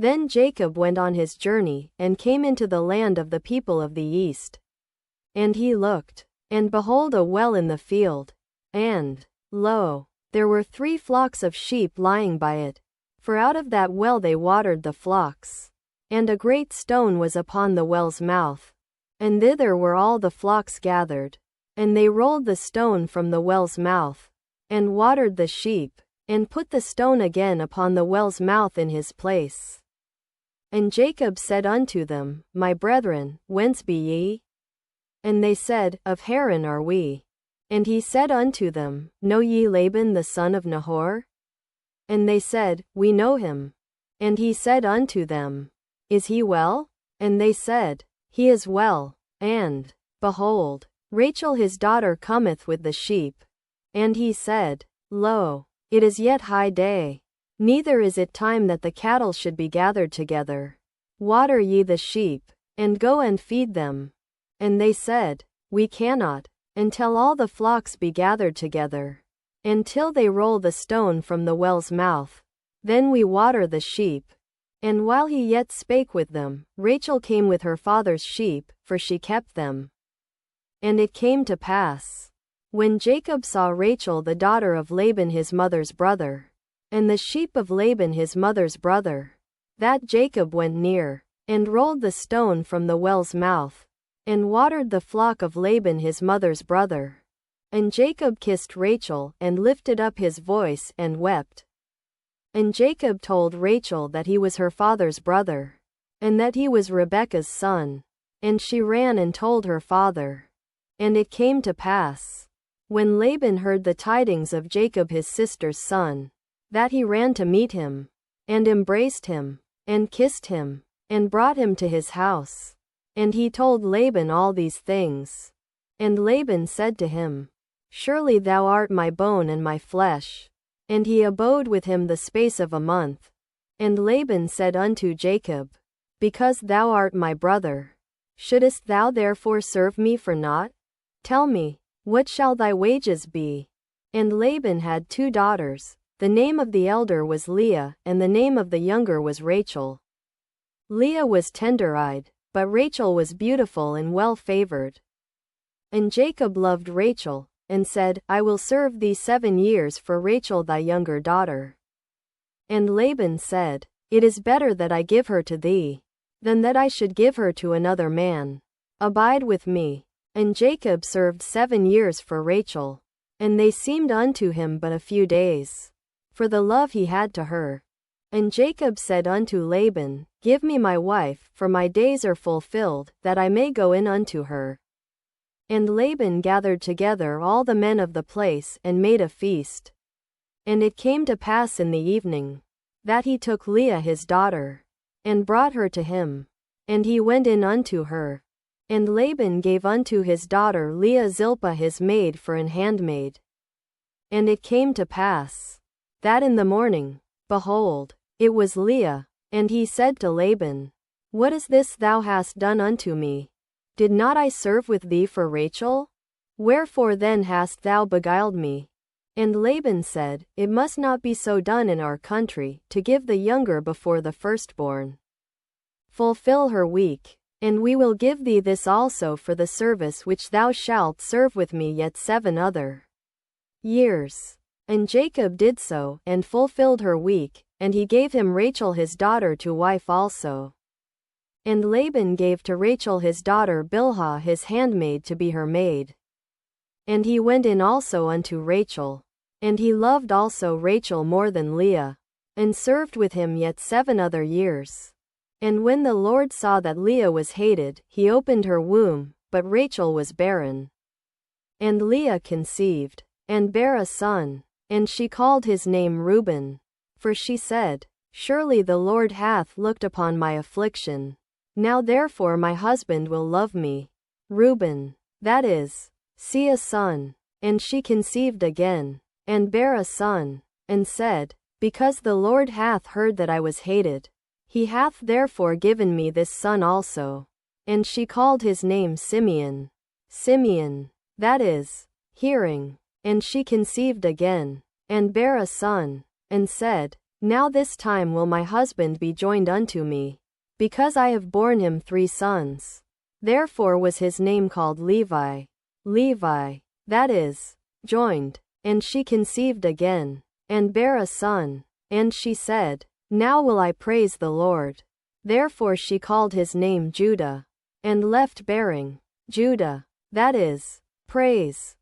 Then Jacob went on his journey, and came into the land of the people of the east. And he looked, and behold a well in the field. And, lo, there were 3 flocks of sheep lying by it, for out of that well they watered the flocks. And a great stone was upon the well's mouth, and thither were all the flocks gathered. And they rolled the stone from the well's mouth, and watered the sheep, and put the stone again upon the well's mouth in his place. And Jacob said unto them, My brethren, whence be ye? And they said, Of Haran are we. And he said unto them, Know ye Laban the son of Nahor? And they said, We know him. And he said unto them, Is he well? And they said, He is well. And, behold, Rachel his daughter cometh with the sheep. And he said, Lo, it is yet high day, neither is it time that the cattle should be gathered together. Water ye the sheep, and go and feed them. And they said, We cannot, until all the flocks be gathered together, until they roll the stone from the well's mouth. Then we water the sheep. And while he yet spake with them, Rachel came with her father's sheep, for she kept them. And it came to pass, when Jacob saw Rachel the daughter of Laban his mother's brother, and the sheep of Laban his mother's brother, that Jacob went near, and rolled the stone from the well's mouth, and watered the flock of Laban his mother's brother. And Jacob kissed Rachel, and lifted up his voice, and wept. And Jacob told Rachel that he was her father's brother, and that he was Rebekah's son. And she ran and told her father. And it came to pass, when Laban heard the tidings of Jacob his sister's son, that he ran to meet him, and embraced him, and kissed him, and brought him to his house. And he told Laban all these things. And Laban said to him, Surely thou art my bone and my flesh. And he abode with him the space of a month. And Laban said unto Jacob, Because thou art my brother, shouldest thou therefore serve me for naught? Tell me, what shall thy wages be? And Laban had 2 daughters. The name of the elder was Leah, and the name of the younger was Rachel. Leah was tender-eyed, but Rachel was beautiful and well-favored. And Jacob loved Rachel, and said, I will serve thee 7 years for Rachel thy younger daughter. And Laban said, It is better that I give her to thee, than that I should give her to another man. Abide with me. And Jacob served 7 years for Rachel, and they seemed unto him but a few days, for the love he had to her. And Jacob said unto Laban, Give me my wife, for my days are fulfilled, that I may go in unto her. And Laban gathered together all the men of the place, and made a feast. And it came to pass in the evening, that he took Leah his daughter, and brought her to him. And he went in unto her. And Laban gave unto his daughter Leah Zilpah his maid for an handmaid. And it came to pass, that in the morning, behold, it was Leah. And he said to Laban, What is this thou hast done unto me? Did not I serve with thee for Rachel? Wherefore then hast thou beguiled me? And Laban said, It must not be so done in our country, to give the younger before the firstborn. Fulfill her week, and we will give thee this also for the service which thou shalt serve with me yet 7 other years. And Jacob did so, and fulfilled her week, and he gave him Rachel his daughter to wife also. And Laban gave to Rachel his daughter Bilhah his handmaid to be her maid. And he went in also unto Rachel. And he loved also Rachel more than Leah, and served with him yet 7 other years. And when the Lord saw that Leah was hated, he opened her womb, but Rachel was barren. And Leah conceived, and bare a son, and she called his name Reuben. For she said, Surely the Lord hath looked upon my affliction. Now therefore my husband will love me. Reuben, that is, see a son. And she conceived again, and bare a son, and said, Because the Lord hath heard that I was hated, he hath therefore given me this son also. And she called his name Simeon. Simeon, that is, hearing. And she conceived again, and bare a son, and said, Now this time will my husband be joined unto me, because I have borne him 3 sons. Therefore was his name called Levi. Levi, that is, joined. And she conceived again, and bare a son. And she said, Now will I praise the Lord. Therefore she called his name Judah, and left bearing. Judah, that is, praise.